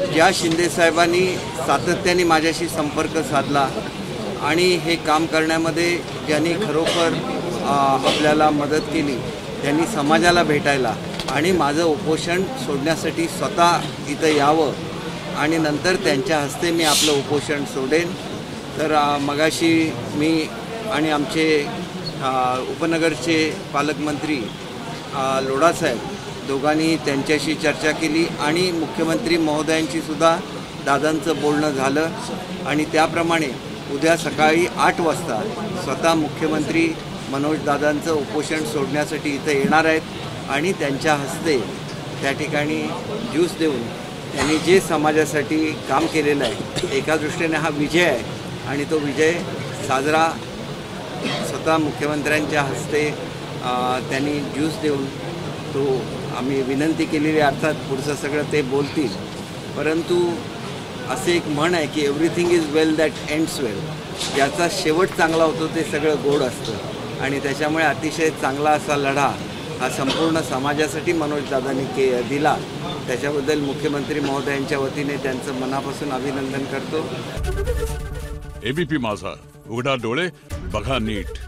ज्या शिंदे साहेबांनी सातत्याने माझ्याशी संपर्क साधला आणि हे काम करण्यामध्ये ज्यांनी खरोखर आपल्याला मदत केली, त्यांनी समाजाला भेटायला आणि माझं उपोषण सोडण्यासाठी स्वतः इथं यावं आणि नंतर त्यांच्या हस्ते मी आपलं उपोषण सोडेन। तर मगाशी मी आणि आमचे उपनगरचे पालकमंत्री लोढासाहेब दोघांनी त्यांच्याशी चर्चा केली आणि मुख्यमंत्री महोदयांची सुद्धा दादांचं बोलणं झालं आणि त्याप्रमाणे उद्या सकाळी 8 वाजता स्वतः मुख्यमंत्री मनोज दादांचं उपोषण सोडण्यासाठी इथं येणार आहेत आणि त्यांच्या हस्ते त्या ठिकाणी ज्यूस देऊन त्यांनी जे समाजासाठी काम केलेलं आहे, एका दृष्टीने हा विजय आहे आणि तो विजय साजरा स्वतः मुख्यमंत्र्यांच्या हस्ते त्यांनी ज्यूस देऊन तो आम्ही विनंती केलेली, अर्थात पुढचं सगळं ते बोलतील। परंतु असे एक म्हण आहे की everything is well that ends well, ज्याचा शेवट चांगला होतो ते सगळं गोड असतं आणि त्याच्यामुळे अतिशय चांगला असा लढा हा संपूर्ण समाजासाठी मनोज दादांनी दिला। त्याच्याबद्दल मुख्यमंत्री महोदयांच्या वतीने त्यांचं मनापासून अभिनंदन करतो। एबीपी माझा, उघडा डोळे बघा नीट।